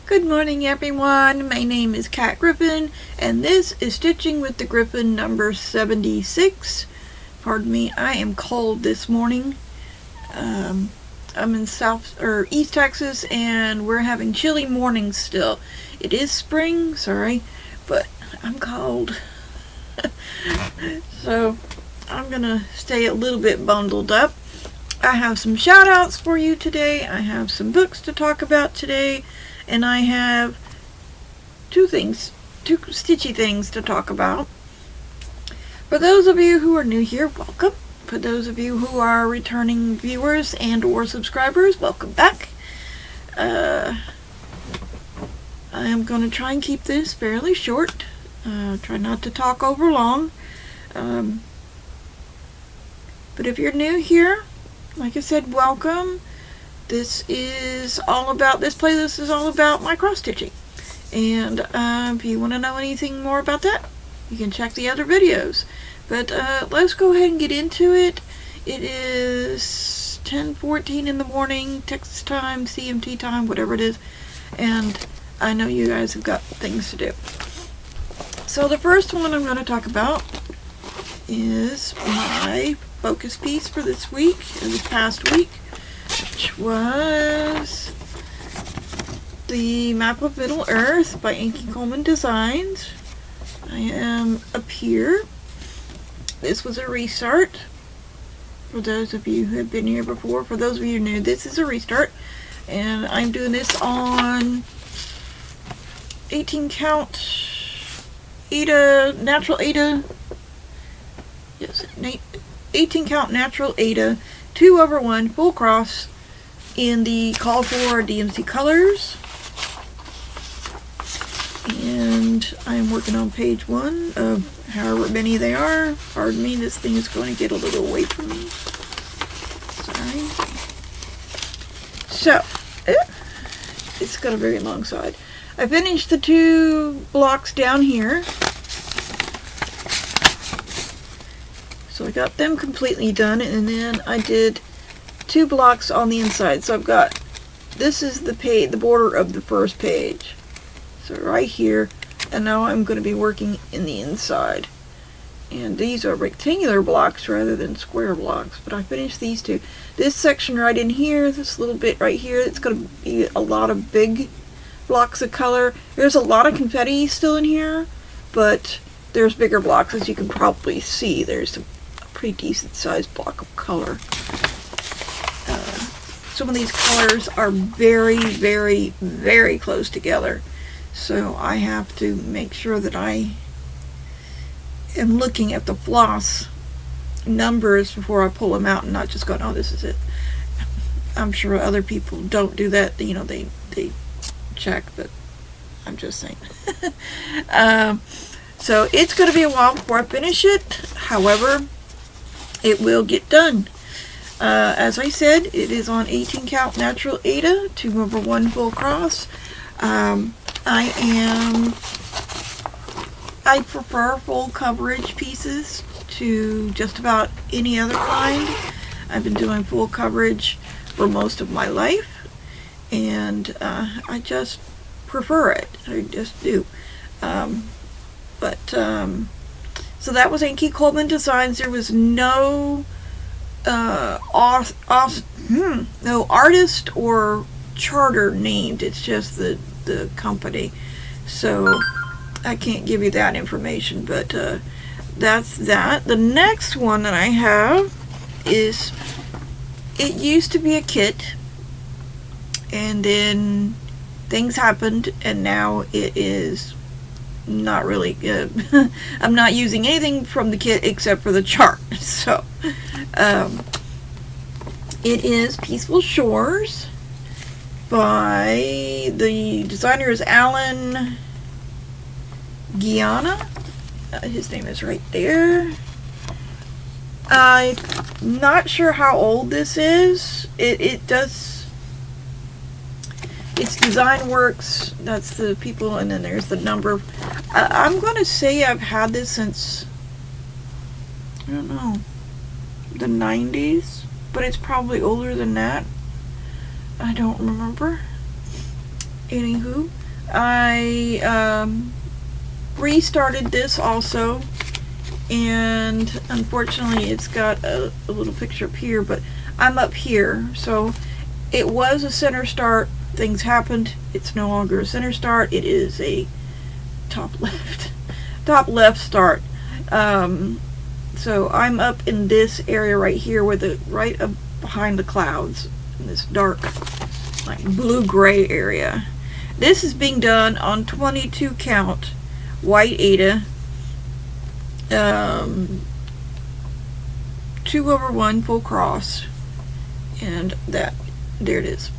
Good morning everyone, my name is Kat Griffin and this is Stitching with the Griffin number 76. Pardon me, I am cold this morning. I'm in East Texas and we're having chilly mornings still. It is spring, sorry, but I'm cold. So I'm gonna stay a little bit bundled up. I have some shout outs for you today. I have some books to talk about today. And I have two stitchy things to talk about. For those of you who are new here, welcome. For those of you who are returning viewers and or subscribers, welcome back. I am going to try and keep this fairly short. Try not to talk over long. But if you're new here, like I said, welcome. This playlist is all about my cross stitching. And if you want to know anything more about that, you can check the other videos. But let's go ahead and get into it. It is 10:14 in the morning, Texas time, CMT time, whatever it is. And I know you guys have got things to do. So the first one I'm going to talk about is my focus piece for this week, or this past week, which was the Map of Middle Earth by Ankicoleman Designs. I am up here. This was a restart. For those of you who have been here before, for those of you new, this is a restart. And I'm doing this on 18 count Natural Aida. Yes, 18 count Natural Aida 2/1 full cross in the call for DMC colors, and I'm working on page 1 of however many they are. Pardon me, this thing is going to get a little away from me. Sorry. So it's got a very long side. I finished the 2 blocks down here. So I got them completely done, and then I did 2 blocks on the inside. So I've got, this is the border of the first page. So right here, and now I'm going to be working in the inside. And these are rectangular blocks rather than square blocks, but I finished these 2. This section right in here, this little bit right here, it's going to be a lot of big blocks of color. There's a lot of confetti still in here, but there's bigger blocks, as you can probably see. There's a pretty decent sized block of color. Some of these colors are very, very, very close together, so I have to make sure that I am looking at the floss numbers before I pull them out and not just go, oh, this is it. I'm sure other people don't do that, you know, they check, but I'm just saying. So it's going to be a while before I finish it. However, it will get done. As I said, it is on 18 count Natural Aida 2/1 full cross. I prefer full coverage pieces to just about any other kind. I've been doing full coverage for most of my life, and I just prefer it. I just do. So that was Ankicoleman Designs. There was no no artist or charter named. It's just the company. So I can't give you that information, but that's that. The next one that I have is, it used to be a kit, and then things happened, and now it is not really good. I'm not using anything from the kit except for the chart. So it is Peaceful Shores by the designer is Alan Guiana. His name is right there. I'm not sure how old this is. It does, it's Design Works, that's the people, and then there's the number. I'm going to say I've had this since, I don't know, the 90s, but it's probably older than that. I don't remember. anywho, I restarted this also, and unfortunately it's got a little picture up here, but I'm up here, so it was a center start. Things happened. It's no longer a center start. It is a top left start. So I'm up in this area right here, where right up behind the clouds, in this dark, like blue-gray area. This is being done on 22 count white Aida, 2/1 full cross, and there it is.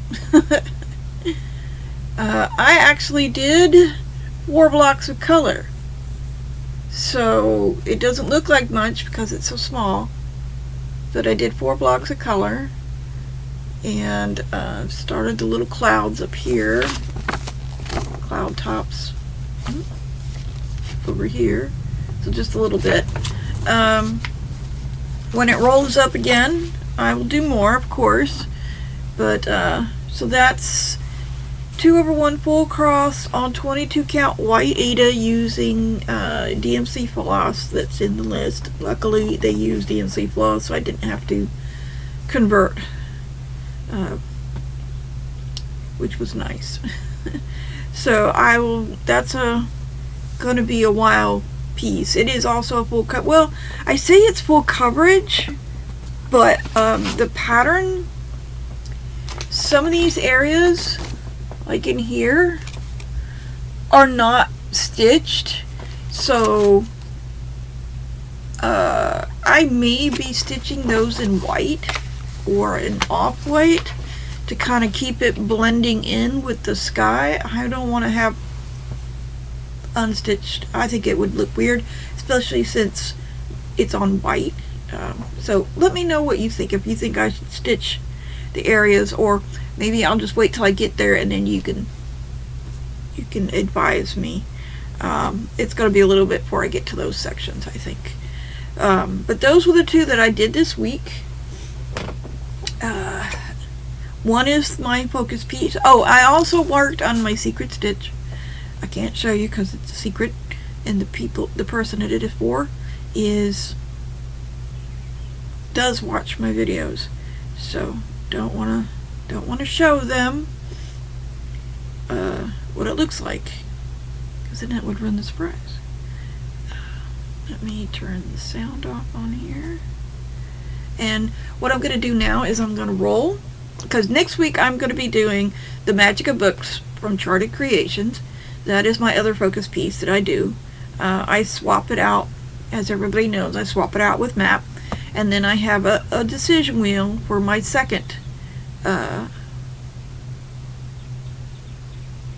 I actually did 4 blocks of color, so it doesn't look like much because it's so small, but I did 4 blocks of color, and started the little clouds up here, cloud tops over here, so just a little bit. When it rolls up again, I will do more, of course, but so that's 2/1 full cross on 22 count white Aida using DMC floss that's in the list. Luckily they use DMC floss, so I didn't have to convert, which was nice. So that's going to be a while piece. It is also a full cut. Well, I say it's full coverage, but the pattern, some of these areas, like in here, are not stitched, so I may be stitching those in white or in off-white to kind of keep it blending in with the sky. I don't want to have unstitched. I think it would look weird, especially since it's on white. So let me know what you think, if you think I should stitch the areas, or maybe I'll just wait till I get there and then you can advise me. It's going to be a little bit before I get to those sections, I think. But those were the 2 that I did this week. One is my focus piece. Oh, I also worked on my secret stitch. I can't show you because it's a secret, and the person that it is for does watch my videos, so don't want to show them what it looks like, because then that would ruin the surprise. Let me turn the sound off on here. And what I'm going to do now is I'm going to roll, because next week I'm going to be doing the Magic of Books from Charted Creations. That is my other focus piece that I do. I swap it out, as everybody knows, I swap it out with map, and then I have a decision wheel for my second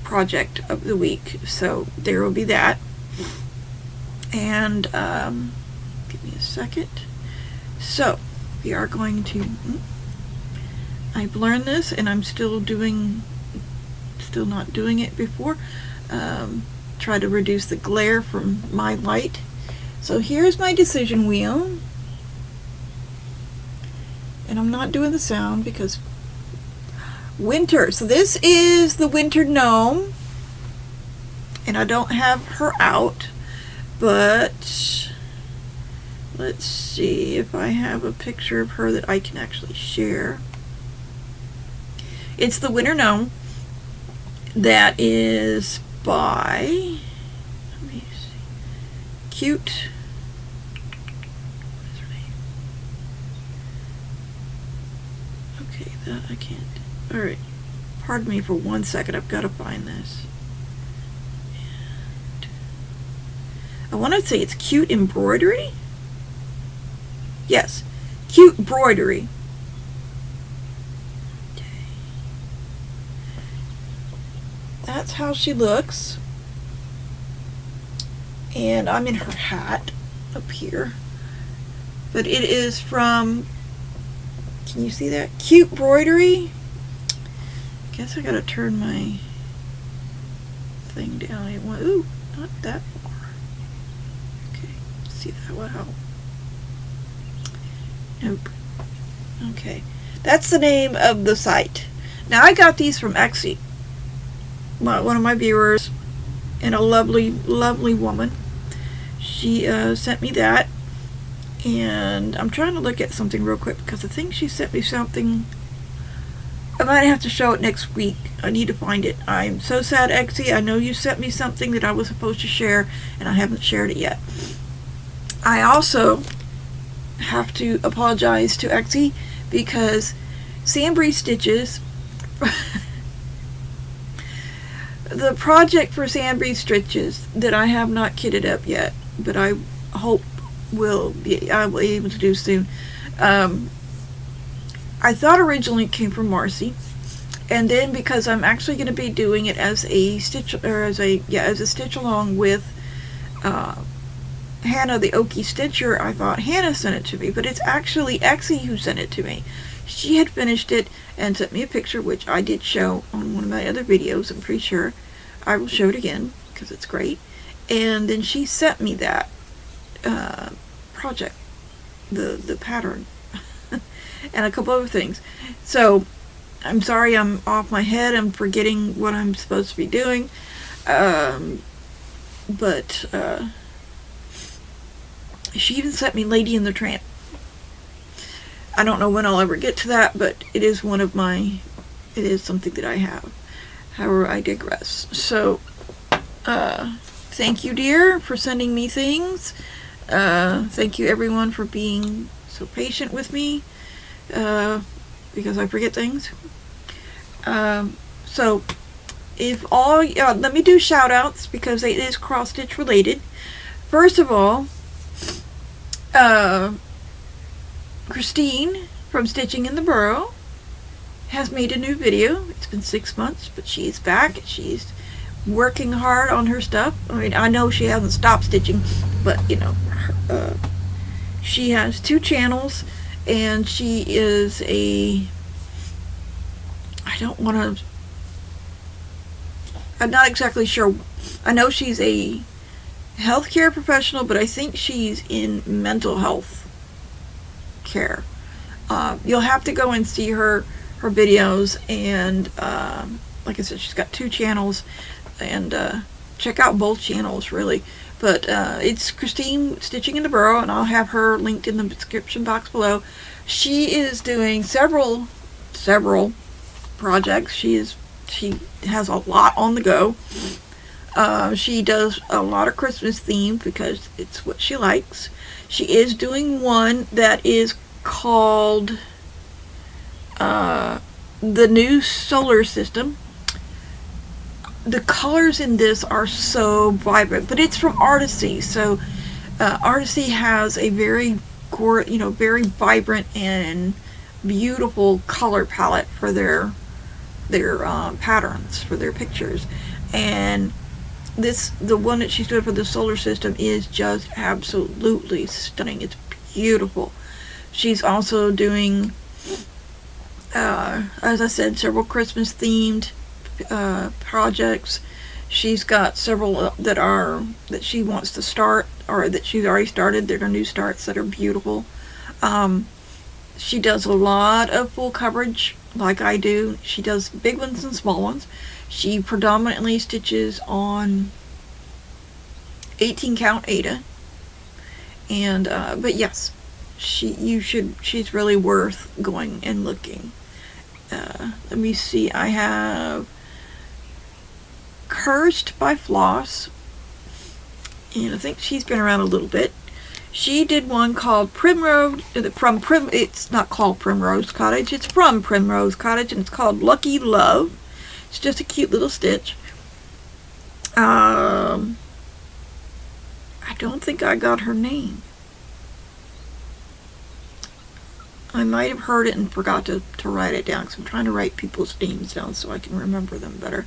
project of the week. So there will be that. And give me a second. So we are going to, I've learned this, and I'm still not doing it before. Try to reduce the glare from my light. So here's my decision wheel, and I'm not doing the sound because winter. So this is the winter gnome, and I don't have her out, but let's see if I have a picture of her that I can actually share. It's the winter gnome. That is by, let me see, Cute, what is her name? Okay, that I can't. Alright, pardon me for 1 second, I've got to find this. And I want to say it's Cute Embroidery? Yes, Cute Embroidery. That's how she looks, and I'm in her hat up here, but it is from, can you see that? Cute Embroidery. Guess I gotta turn my thing down. Ooh, not that far. Okay, let's see if that will help. Nope. Okay, that's the name of the site. Now I got these from Etsy. one of my viewers, and a lovely, lovely woman. She sent me that, and I'm trying to look at something real quick because I think she sent me something. I might have to show it next week. I need to find it. I'm so sad, Exie. I know you sent me something that I was supposed to share, and I haven't shared it yet. I also have to apologize to Exie because Sandbreeze Stitches, the project for Sandbreeze Stitches that I have not kitted up yet, but I hope I'll be able to do soon. I thought originally it came from Marcy, and then because I'm actually going to be doing it as a stitch, or as a stitch along with Hannah the Okie Stitcher, I thought Hannah sent it to me, but it's actually Exie who sent it to me. She had finished it and sent me a picture, which I did show on one of my other videos. I'm pretty sure I will show it again because it's great. And then she sent me that project, the pattern, and a couple other things. So I'm sorry I'm off my head. I'm forgetting what I'm supposed to be doing. But she even sent me Lady and the Tramp. I don't know when I'll ever get to that, but it is it is something that I have. However, I digress. So, thank you, dear, for sending me things. Thank you, everyone, for being so patient with me, because I forget things. So, let me do shout outs because it is cross stitch related. First of all, Christine from Stitching in the Burrow has made a new video. It's been 6 months, but she's back. She's working hard on her stuff. I mean, I know she hasn't stopped stitching, but you know, she has 2 channels, and she is I'm not exactly sure. I know she's a healthcare professional, but I think she's in mental health care. You'll have to go and see her videos, and like I said, she's got 2 channels, and check out both channels really. But it's Christine Stitching in the Burrow, and I'll have her linked in the description box below. She is doing several projects. She has a lot on the go. She does a lot of Christmas themed because it's what she likes. She is doing one that is called the new solar system. The colors in this are so vibrant, but it's from Artisy. So Artisy has a very very vibrant and beautiful color palette for their patterns, for their pictures. And the one that she's doing for the solar system is just absolutely stunning. It's beautiful. She's also doing, as I said, several Christmas themed projects. She's got several that she wants to start, or that she's already started. That are new starts that are beautiful. She does a lot of full coverage like I do. She does big ones and small ones. She predominantly stitches on 18 count Aida, and but yes, she's really worth going and looking. Let me see. I have Cursed by Floss, and I think she's been around a little bit. She did one called Primrose, it's not called Primrose Cottage, it's from Primrose Cottage, and it's called Lucky Love. It's just a cute little stitch. I don't think I got her name. I might have heard it and forgot to write it down, because I'm trying to write people's names down so I can remember them better.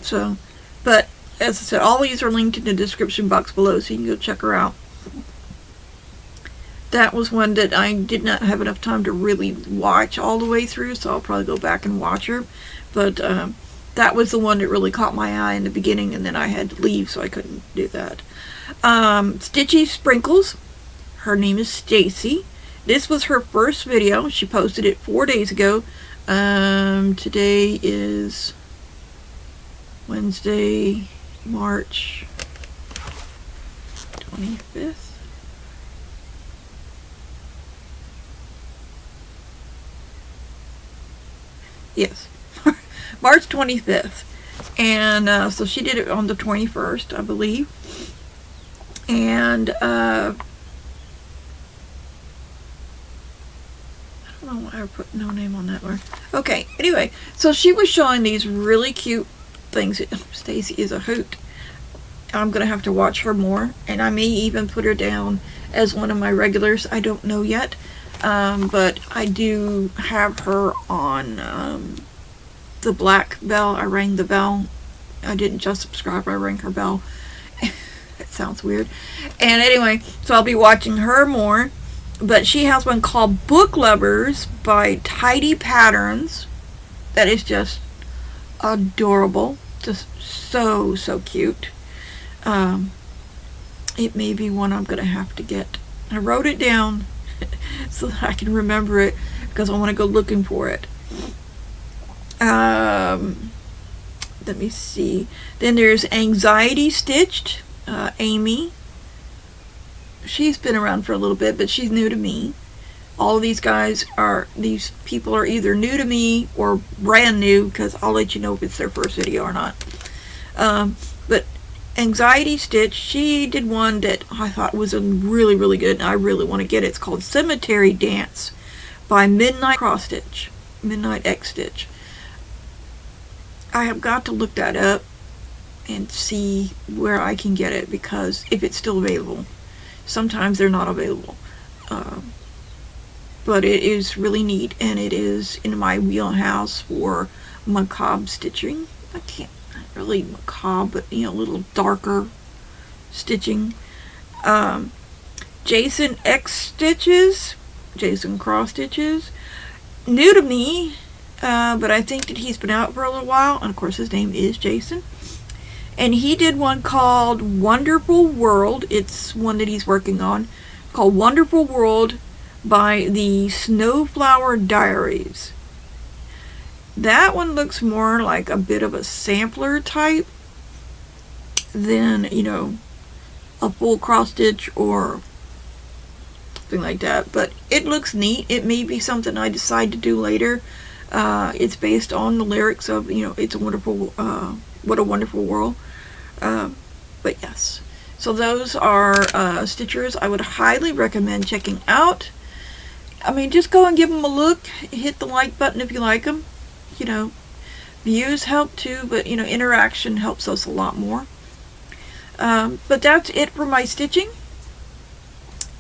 So, but as I said, all these are linked in the description box below, so you can go check her out. That was one that I did not have enough time to really watch all the way through, so I'll probably go back and watch her. But that was the one that really caught my eye in the beginning, and then I had to leave, so I couldn't do that. Stitchy Sprinkles. Her name is Stacy. This was her first video. She posted it 4 days ago. Today is Wednesday, March 25th. Yes, March 25th. And so she did it on the 21st, I believe. And I don't know why I put no name on that one. Okay, anyway, so she was showing these really cute things. Stacy is a hoot. I'm going to have to watch her more, and I may even put her down as one of my regulars. I don't know yet, but I do have her on the black bell. I rang the bell. I didn't just subscribe, I rang her bell. It sounds weird. And anyway, so I'll be watching her more. But she has one called Book Lovers by Tidy Patterns. That is just adorable. Just so, so cute. It may be one I'm going to have to get. I wrote it down so that I can remember it, because I want to go looking for it. Let me see. Then there's Anxiety Stitched. Amy. She's been around for a little bit, but she's new to me. All of these people are either new to me or brand new, because I'll let you know if it's their first video or not. But Anxiety Stitch, she did one that I thought was really, really good, and I really want to get it. It's called Cemetery Dance by Midnight X Stitch. I have got to look that up and see where I can get it, because if it's still available. Sometimes they're not available. But it is really neat, and it is in my wheelhouse for macabre stitching. I can't really macabre, but a little darker stitching. Jason Cross Stitches. New to me, but I think that he's been out for a little while, and of course his name is Jason. And he did one called Wonderful World. It's one that he's working on, called Wonderful World by the Snowflower Diaries. That one looks more like a bit of a sampler type than, a full cross stitch or something like that. But it looks neat. It may be something I decide to do later. It's based on the lyrics of, It's a Wonderful, What a Wonderful World. But yes, so those are stitchers I would highly recommend checking out. I mean, just go and give them a look. Hit the like button if you like them. Views help too, but interaction helps us a lot more. But that's it for my stitching.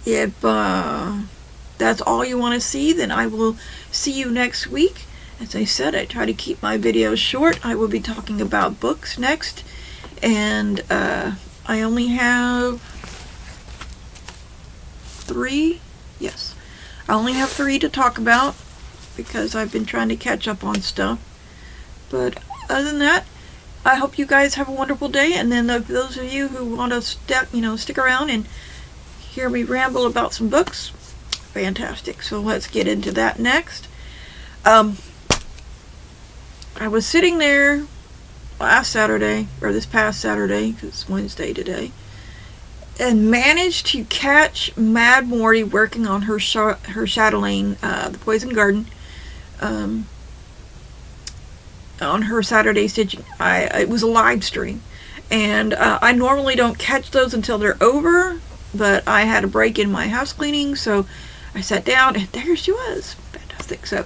If that's all you want to see, then I will see you next week. As I said, I try to keep my videos short. I will be talking about books next. And I only have 3. Yes, I only have 3 to talk about, because I've been trying to catch up on stuff. But other than that, I hope you guys have a wonderful day. And then those of you who want to stick around and hear me ramble about some books, fantastic. So let's get into that next. I was sitting there this past Saturday, because it's Wednesday today, and managed to catch Mad Morty working on her chatelaine, the Poison Garden, on her Saturday stitching. It was a live stream, and I normally don't catch those until they're over, but I had a break in my house cleaning, so I sat down, and there she was. Fantastic. So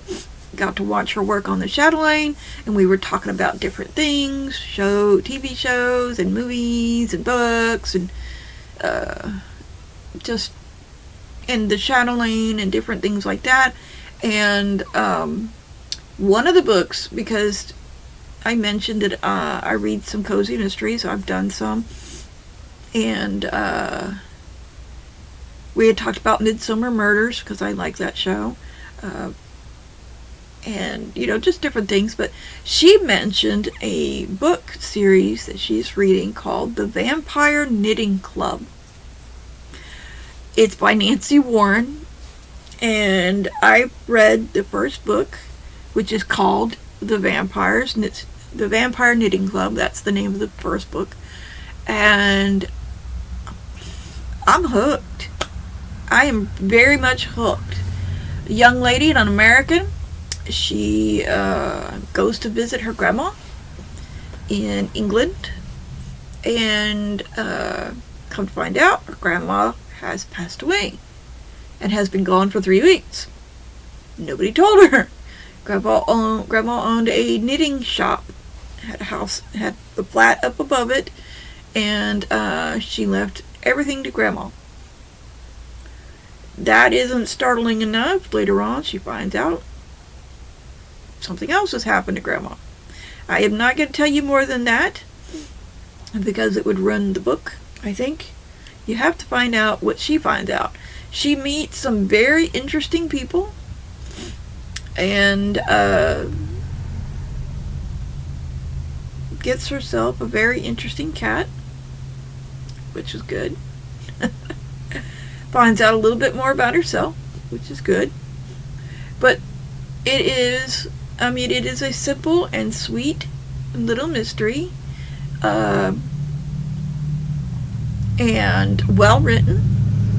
got to watch her work on the chatelaine, and we were talking about different things, TV shows and movies and books, and just in the chatelaine and different things like that. And one of the books, because I mentioned that I read some cozy mysteries, I've done some, and we had talked about Midsummer Murders, because I like that show. And just different things, but she mentioned a book series that she's reading called The Vampire Knitting Club. It's by Nancy Warren, and I read the first book, which is called The Vampires the Vampire Knitting Club. That's the name of the first book. And I'm hooked. I am very much hooked. A young lady, an American, she goes to visit her grandma in England, and come to find out, her grandma has passed away and has been gone for 3 weeks. Nobody told her. Grandma owned a knitting shop, had a house, had the flat up above it, and she left everything to Grandma. That isn't startling enough. Later on, she finds out something else has happened to Grandma. I am not going to tell you more than that, because it would ruin the book, I think. You have to find out what she finds out. She meets some very interesting people, and gets herself a very interesting cat, which is good. Finds out a little bit more about herself, which is good. But it is a simple and sweet little mystery, and well written.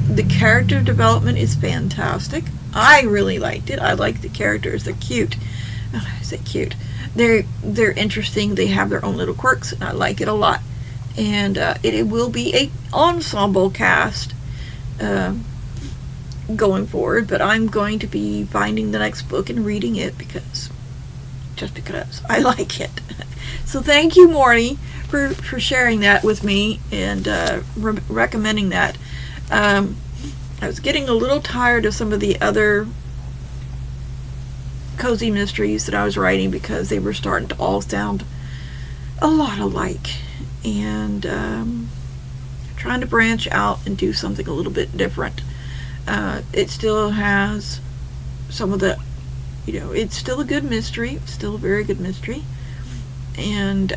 The character development is fantastic. I really liked it. I like the characters. They're cute. I say cute. They're interesting. They have their own little quirks, and I like it a lot. And it will be a ensemble cast going forward, but I'm going to be finding the next book and reading it because I like it. So thank you, Morty, for sharing that with me and recommending that. I was getting a little tired of some of the other cozy mysteries that I was writing because they were starting to all sound a lot alike, and trying to branch out and do something a little bit different. It still has some of the, it's still a good mystery, still a very good mystery, and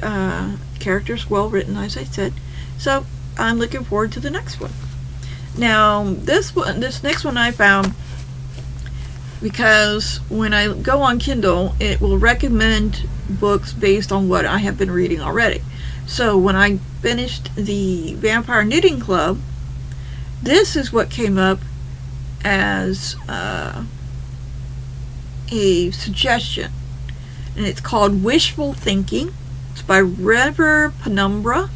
characters well written, as I said. So I'm looking forward to the next one. Now this next one I found, because when I go on Kindle, it will recommend books based on what I have been reading already. So when I finished the Vampire Knitting Club, this is what came up as a suggestion, and it's called Wishful Thinking. It's by River Penumbra.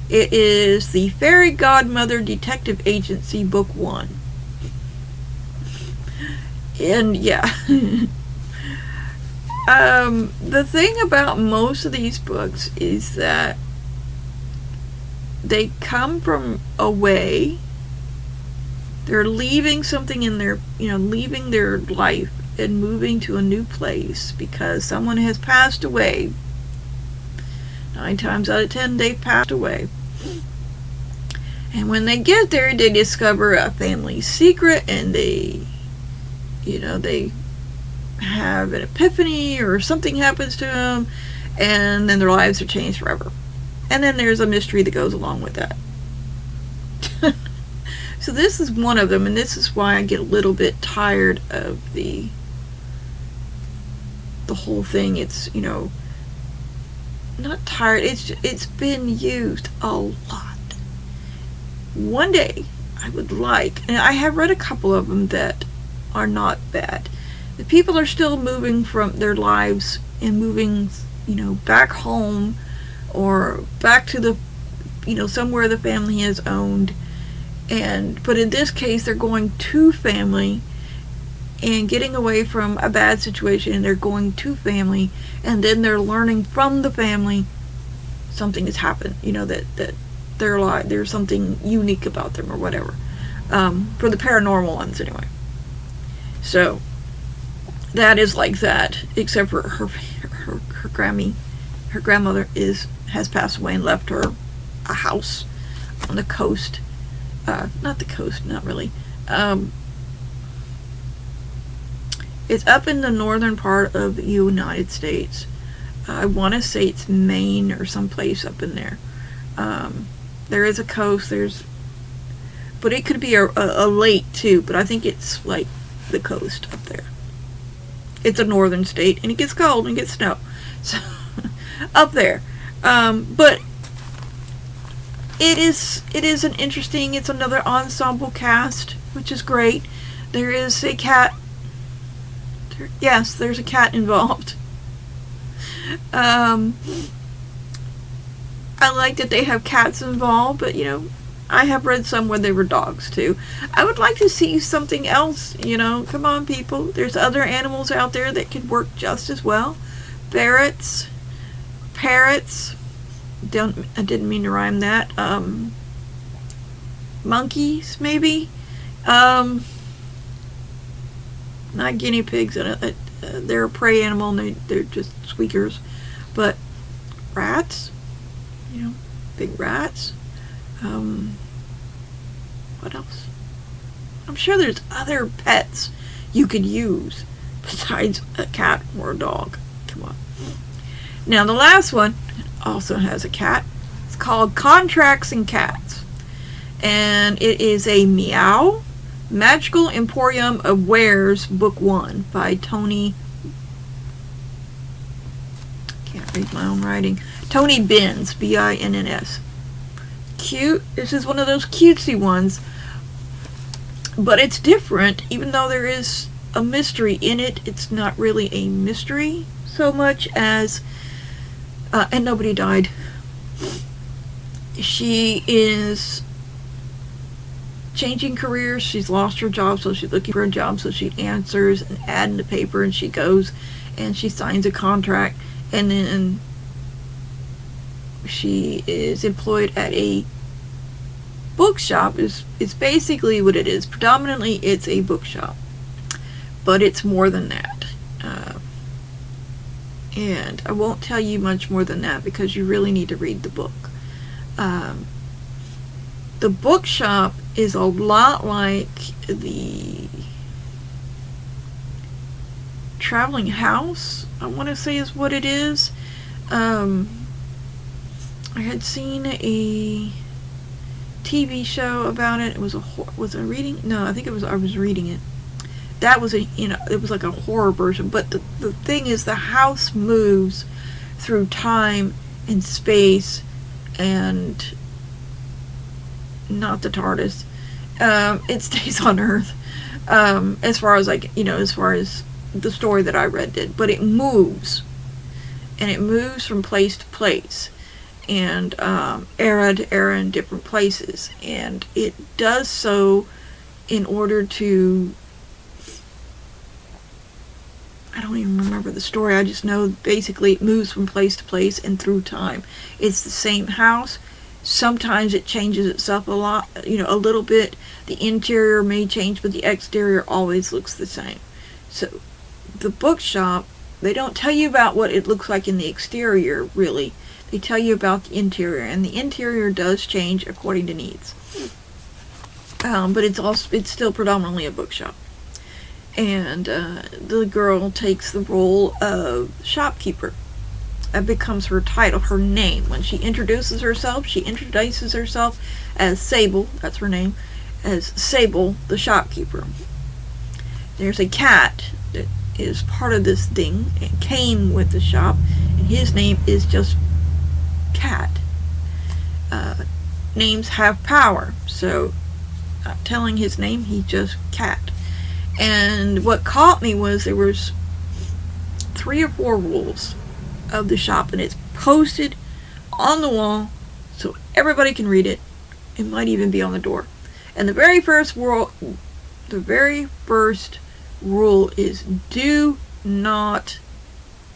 It is the Fairy Godmother Detective Agency Book 1. And yeah, the thing about most of these books is that they come from away. They're leaving something in their, leaving their life and moving to a new place because someone has passed away. 9 times out of 10, they've passed away. And when they get there, they discover a family secret, and they have an epiphany or something happens to them, and then their lives are changed forever. And then there's a mystery that goes along with that. So this is one of them, and this is why I get a little bit tired of the whole thing. It's, not tired, it's been used a lot. One day I would like, and I have read a couple of them that are not bad. The people are still moving from their lives and moving, back home or back to the, somewhere the family has owned. But in this case, they're going to family and getting away from a bad situation, and they're going to family, and then they're learning from the family something has happened, that there's something unique about them or whatever. For the paranormal ones anyway. So that is like that, except for her grandmother has passed away and left her a house on the coast. Not the coast, not really. It's up in the northern part of the United States. I want to say it's Maine or someplace up in there. There is a coast, but it could be a lake too, but I think it's like the coast up there. It's a northern state, and it gets cold and gets snow. So up there. But it is an interesting, it's another ensemble cast, which is great. There is a cat. Yes, there's a cat involved. I like that they have cats involved, but I have read some where they were dogs too. I would like to see something else, come on people. There's other animals out there that could work just as well. Ferrets, parrots, I didn't mean to rhyme that. Monkeys, maybe. Not guinea pigs, they're a prey animal and they're just squeakers. But rats, big rats. What else? I'm sure there's other pets you could use besides a cat or a dog. Come on. Now the last one also has a cat. It's called Contracts and Cats. And it is a Meow Magical Emporium of Wares Book 1 by Tony. Can't read my own writing. Tony Binns, B-I-N-N-S. Cute. This is one of those cutesy ones, but it's different. Even though there is a mystery in it, it's not really a mystery so much as and nobody died. She is changing careers. She's lost her job, so she's looking for a job, so she answers an ad in the paper, and she goes and she signs a contract, and then she is employed at a bookshop. Is basically what it is. Predominantly it's a bookshop, but it's more than that. And I won't tell you much more than that because you really need to read the book. The bookshop is a lot like the traveling house, I want to say is what it is. I had seen a TV show about it. It was was a reading? No, I think it was. I was reading it. That was it was like a horror version. But the thing is, the house moves through time and space, and not the TARDIS. It stays on Earth, as far as as far as the story that I read did. But it moves, and it moves from place to place, and era to era in different places, and it does so in order to, I don't even remember the story. I just know basically it moves from place to place and through time. It's the same house. Sometimes it changes itself a lot, a little bit. The interior may change, but the exterior always looks the same. So the bookshop, they don't tell you about what it looks like in the exterior, really. They tell you about the interior, and the interior does change according to needs. But it's still predominantly a bookshop. And the girl takes the role of shopkeeper. That becomes her title, her name. When she introduces herself as Sable, that's her name, as Sable, the shopkeeper. There's a cat that is part of this thing and came with the shop, and his name is just Cat. Names have power, so not telling his name, he's just Cat. And what caught me was there was 3 or 4 rules of the shop, and it's posted on the wall so everybody can read it. It might even be on the door. And the very first rule is do not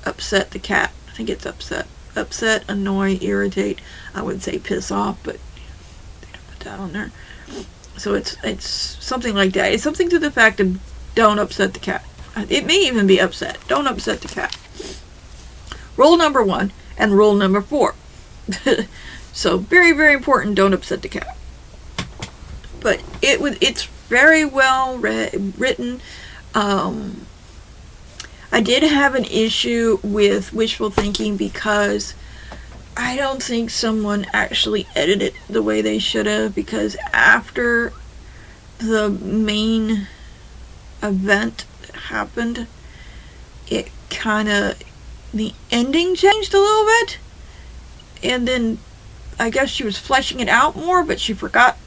upset the cat. I think it's upset, annoy, irritate. I would say piss off, but they don't put that on there. So it's something like that. It's something to the fact of don't upset the cat. It may even be upset. Don't upset the cat. Rule number 1 and rule number 4. So very, very important. Don't upset the cat. But it's very well written. I did have an issue with wishful thinking because I don't think someone actually edited it the way they should have, because after the main event that happened, it kind of the ending changed a little bit, and then I guess she was fleshing it out more, but she forgot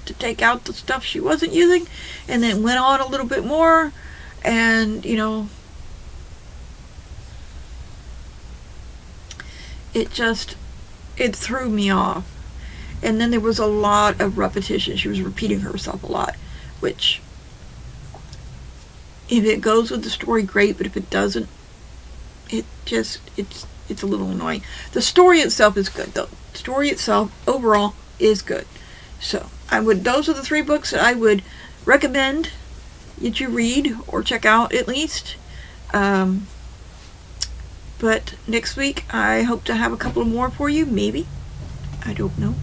to take out the stuff she wasn't using, and then went on a little bit more, and it threw me off. And then there was a lot of repetition. She was repeating herself a lot, which, if it goes with the story, great, but if it doesn't, it's a little annoying. The story itself is good, though. The story itself, overall, is good. So, those are the 3 books that I would recommend that you read, or check out, at least. But next week, I hope to have a couple more for you, maybe. I don't know.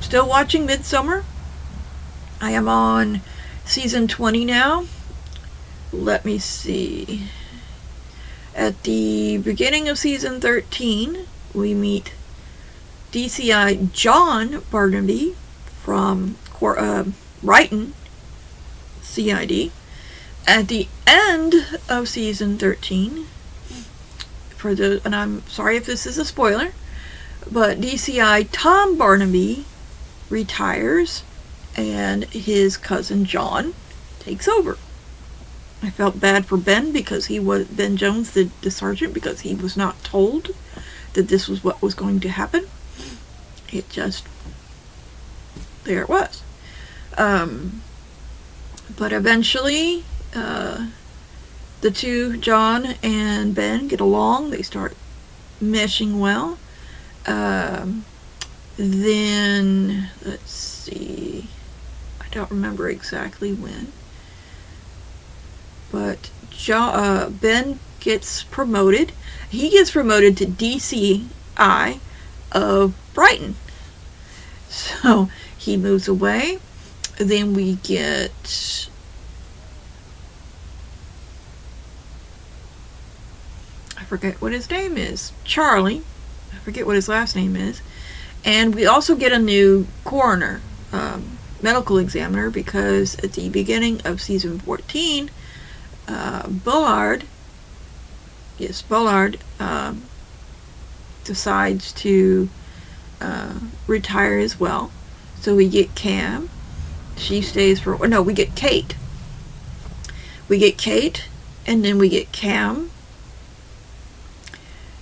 Still watching Midsummer. I am on season 20 now. Let me see. At the beginning of season 13, we meet DCI John Barnaby from Brighton CID. At the end of season 13, and I'm sorry if this is a spoiler, but DCI Tom Barnaby retires, and his cousin John takes over. I felt bad for Ben Jones, the sergeant, because he was not told that this was what was going to happen. There it was. But eventually, the two, John and Ben, get along. They start meshing well. Then, let's see, I don't remember exactly when, but Ben gets promoted. He gets promoted to DCI of Brighton. So he moves away. Then we get I forget what his name is. Charlie. I forget what his last name is. And we also get a new coroner, medical examiner, because at the beginning of season 14, Bullard decides to retire as well. So we get Cam. She stays we get Kate. We get Kate, and then we get Cam.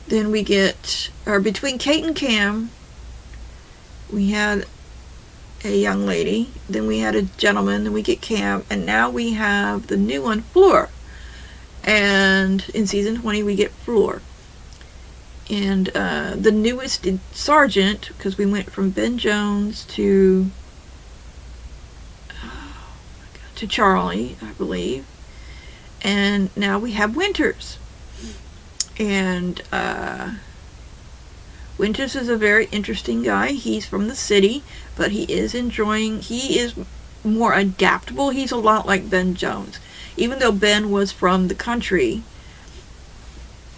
Then we get, between Kate and Cam, we had a young lady, then we had a gentleman, then we get Cam, and now we have the new one, Fleur. And in season 20, we get Fleur. And the newest sergeant, because we went from Ben Jones to Charlie, I believe. And now we have Winters. And Winters is a very interesting guy. He's from the city, but he is more adaptable. He's a lot like Ben Jones. Even though Ben was from the country,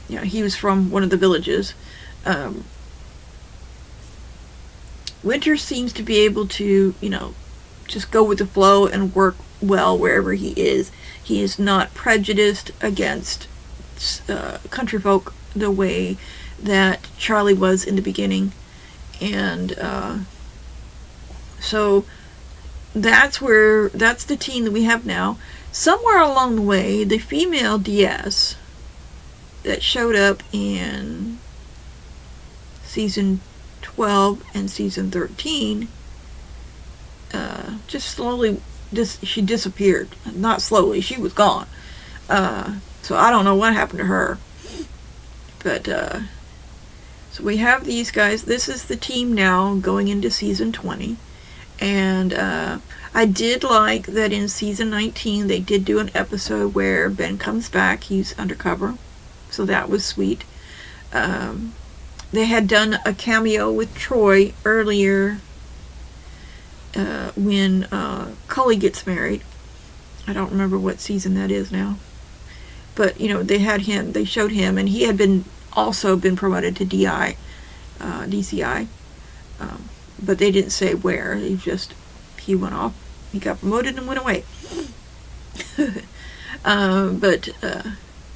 he was from one of the villages, Winters seems to be able to, just go with the flow and work well wherever he is. He is not prejudiced against country folk the way that Charlie was in the beginning. And so that's the team that we have now. Somewhere along the way, the female DS that showed up in season 12 and season 13 she disappeared. Not slowly, she was gone. So I don't know what happened to her. But so we have these guys. This is the team now going into season 20. And I did like that in season 19 they did do an episode where Ben comes back. He's undercover. So that was sweet. They had done a cameo with Troy earlier when Cully gets married. I don't remember what season that is now. But, they had him. They showed him. And he had also been promoted to DCI. But they didn't say where. He went off. He got promoted and went away.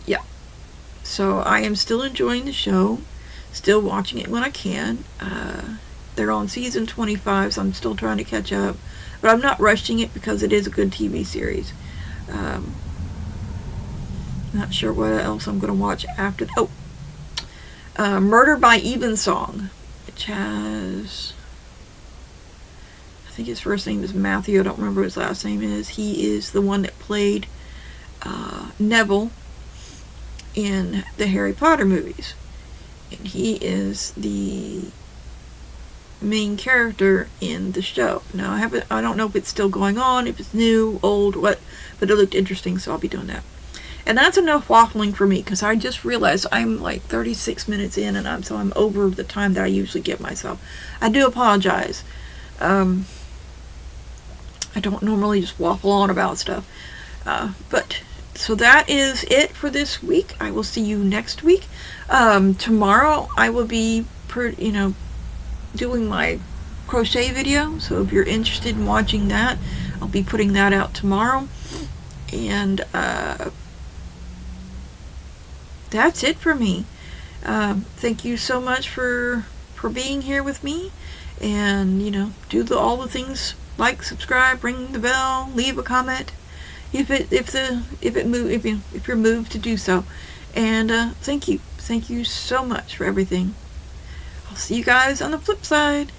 Yeah. So I am still enjoying the show, still watching it when I can. They're on season 25, so I'm still trying to catch up. But I'm not rushing it because it is a good TV series. Not sure what else I'm going to watch after. Murder by Evensong, which has, I think his first name is Matthew. I don't remember what his last name is. He is the one that played Neville in the Harry Potter movies. And he is the main character in the show. Now I don't know if it's still going on, if it's new, old, what, but it looked interesting, so I'll be doing that. And that's enough waffling for me, because I just realized I'm like 36 minutes in, and I'm over the time that I usually give myself. I do apologize. I don't normally just waffle on about stuff. But so that is it for this week. I will see you next week. Tomorrow I will be doing my crochet video, so if you're interested in watching that, I'll be putting that out tomorrow. And that's it for me. Thank you so much for being here with me, and do all the things, like, subscribe, ring the bell, leave a comment if you're moved to do so. And thank you so much for everything. I'll see you guys on the flip side.